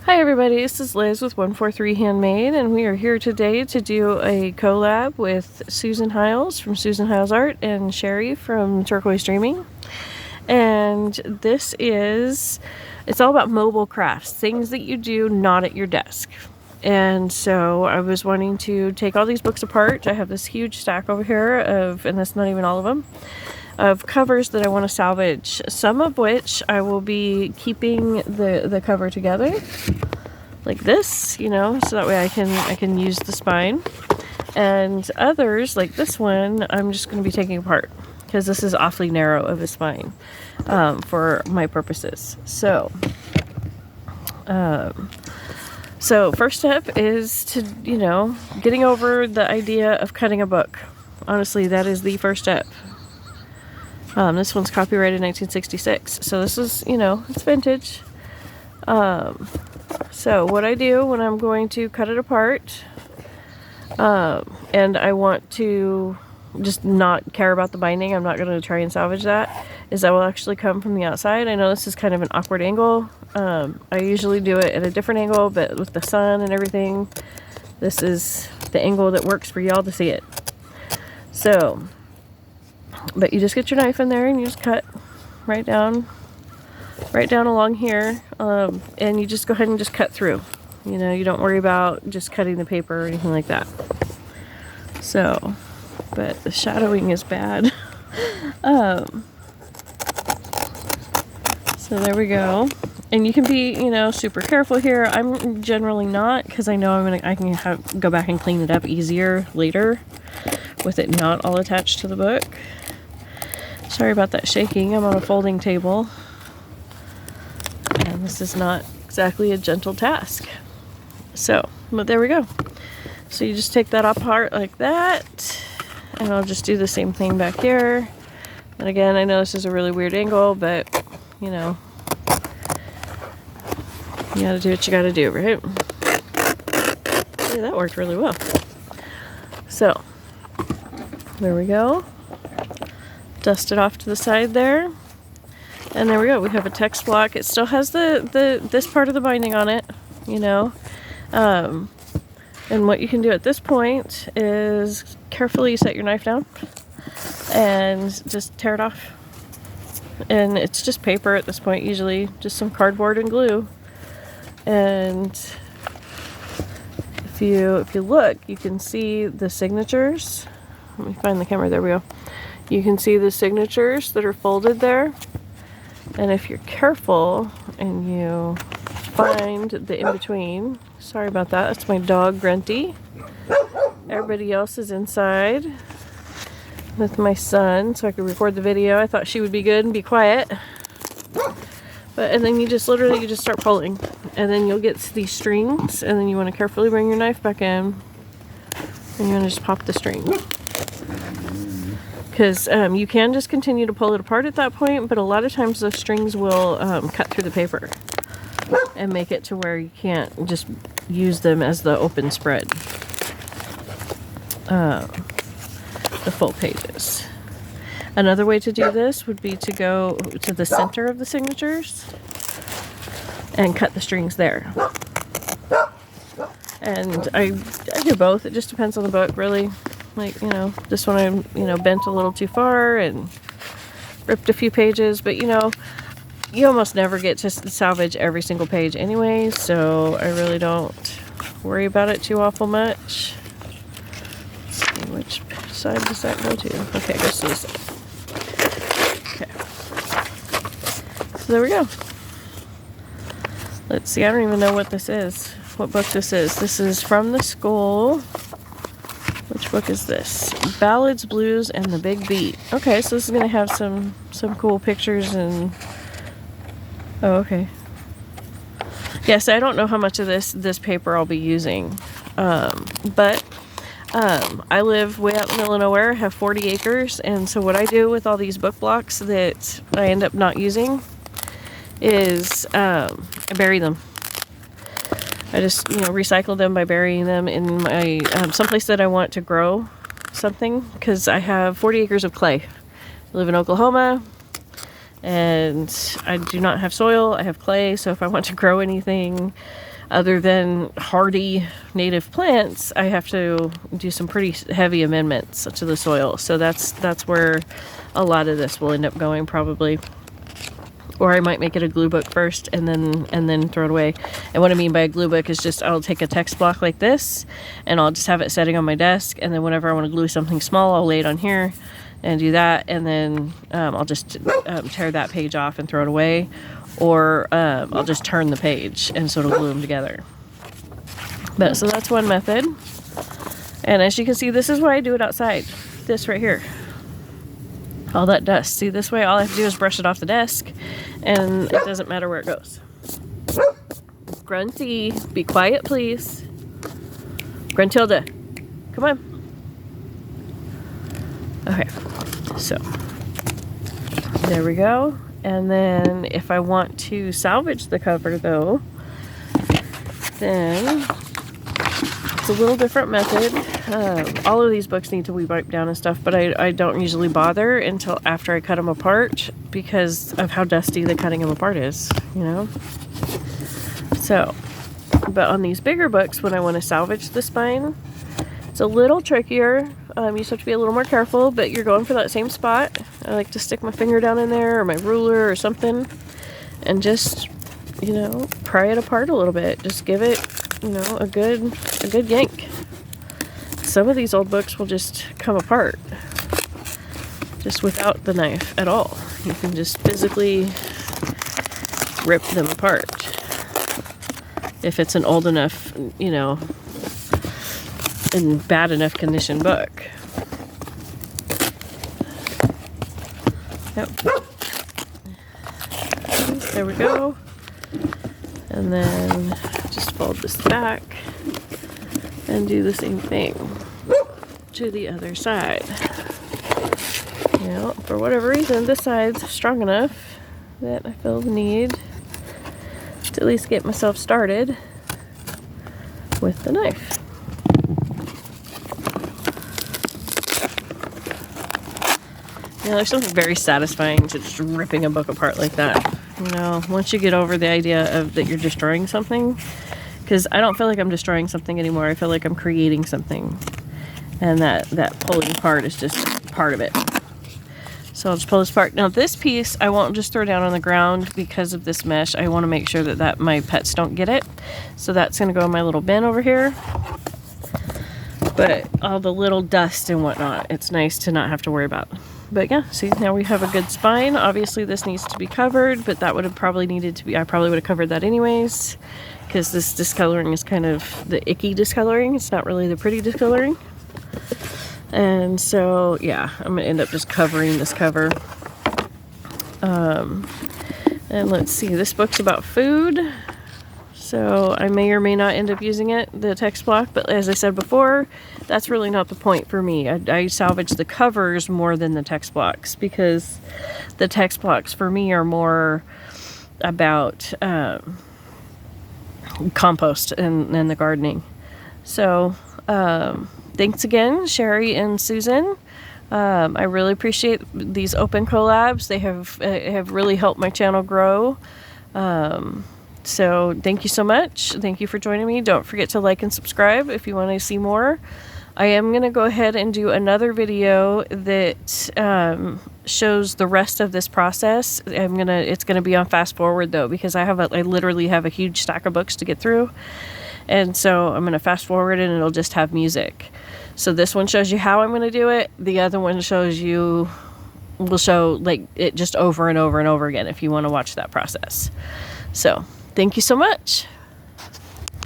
Hi everybody, this is Liz with 143 Handmade, and we are here today to do a collab with Susan Hiles from Susan Hiles Art and Sherry from Turquoise Dreaming. And it's all about mobile crafts, things that you do not at your desk. And so I was wanting to take all these books apart. I have this huge stack over here and that's not even all of them, of covers that I want to salvage, some of which I will be keeping the cover together like this, you know, so that way I can use the spine, and others like this one I'm just going to be taking apart because this is awfully narrow of a spine for my purposes. So first step is to, getting over the idea of cutting a book. Honestly, that is the first step. This one's copyrighted 1966, so this is, it's vintage. So what I do when I'm going to cut it apart, and I want to just not care about the binding, I'm not going to try and salvage that, is I will actually come from the outside. I know this is kind of an awkward angle. I usually do it at a different angle, but with the sun and everything, this is the angle that works for y'all to see it. So, but you just get your knife in there and you just cut right down along here, and you just go ahead and just cut through. You don't worry about just cutting the paper or anything like that. So, but the shadowing is bad. So there we go. And you can be, super careful here. I'm generally not, because I know I can go back and clean it up easier later with it not all attached to the book. Sorry about that shaking. I'm on a folding table, and this is not exactly a gentle task. So, but there we go. So you just take that apart like that, and I'll just do the same thing back here. And again, I know this is a really weird angle, but you gotta do what you gotta do, right? Yeah, that worked really well. So there we go. Dust it off to the side there, and there we go. We have a text block. It still has this part of the binding on it, and what you can do at this point is carefully set your knife down and just tear it off. And it's just paper at this point, usually just some cardboard and glue. And if you look, you can see the signatures. Let me find the camera. There we go. You can see the signatures that are folded there. And if you're careful and you find the in-between, sorry about that, that's my dog Grunty. Everybody else is inside with my son, so I could record the video. I thought she would be good and be quiet. And then you just start pulling, and then you'll get to these strings, and then you want to carefully bring your knife back in, and you want to just pop the string. Because you can just continue to pull it apart at that point, but a lot of times those strings will cut through the paper and make it to where you can't just use them as the open spread, the full pages. Another way to do this would be to go to the center of the signatures and cut the strings there. And I do both. It just depends on the book, really. Like, this one I, bent a little too far and ripped a few pages, but you almost never get to salvage every single page anyway, so I really don't worry about it too awful much. Let's see, which side does that go to? Okay, it goes to this side. Okay. So there we go. Let's see, I don't even know what this is. What book this is. This is from the school. Which book is this? Ballads, Blues, and the Big Beat. Okay, so this is going to have some cool pictures and... Oh, okay. Yes, I don't know how much of this paper I'll be using. But I live way out in the middle of nowhere, have 40 acres, and so what I do with all these book blocks that I end up not using is I bury them. I just, recycle them by burying them in my someplace that I want to grow something, because I have 40 acres of clay. I live in Oklahoma, and I do not have soil. I have clay, so if I want to grow anything, other than hardy native plants, I have to do some pretty heavy amendments to the soil. So that's where a lot of this will end up going probably. Or I might make it a glue book first and then throw it away. And what I mean by a glue book is just I'll take a text block like this and I'll just have it setting on my desk, and then whenever I want to glue something small, I'll lay it on here and do that, and then I'll just tear that page off and throw it away, or I'll just turn the page and so it'll glue them together. But so that's one method. And as you can see, this is why I do it outside. This right here. All that dust. See, this way all I have to do is brush it off the desk and it doesn't matter where it goes. Grunty, be quiet please. Gruntilda, come on. Okay, so there we go. And then if I want to salvage the cover though, then it's a little different method. All of these books need to be wiped down and stuff, but I don't usually bother until after I cut them apart because of how dusty the cutting them apart is, you know? So, but on these bigger books, when I want to salvage the spine, it's a little trickier. You just have to be a little more careful, but you're going for that same spot. I like to stick my finger down in there or my ruler or something and just, you know, pry it apart a little bit. Just give it, you know, a good yank. Some of these old books will just come apart just without the knife at all. You can just physically rip them apart if it's an old enough, you know, in bad enough condition book. Yep. There we go. And then just fold this back and do the same thing to the other side. You know, for whatever reason, this side's strong enough that I feel the need to at least get myself started with the knife. You know, there's something very satisfying to just ripping a book apart like that. You know, once you get over the idea of that you're destroying something, because I don't feel like I'm destroying something anymore. I feel like I'm creating something. And that pulling apart is just part of it. So I'll just pull this apart. Now this piece, I won't just throw down on the ground because of this mesh. I want to make sure that my pets don't get it. So that's going to go in my little bin over here. But all the little dust and whatnot, it's nice to not have to worry about. But yeah, see, now we have a good spine. Obviously this needs to be covered, but that would have probably needed to be, I probably would have covered that anyways, because this discoloring is kind of the icky discoloring. It's not really the pretty discoloring. And so, yeah, I'm gonna end up just covering this cover. And let's see, this book's about food. So I may or may not end up using it, the text block, but as I said before, that's really not the point for me. I salvage the covers more than the text blocks, because the text blocks for me are more about compost and the gardening. So thanks again, Sherry and Susan. I really appreciate these open collabs. They have really helped my channel grow. So thank you so much. Thank you for joining me. Don't forget to like and subscribe if you want to see more. I am going to go ahead and do another video that shows the rest of this process. It's going to be on fast forward though, because I literally have a huge stack of books to get through. And so I'm going to fast forward and it'll just have music. So this one shows you how I'm going to do it. The other one will show like it just over and over and over again if you want to watch that process. So thank you so much.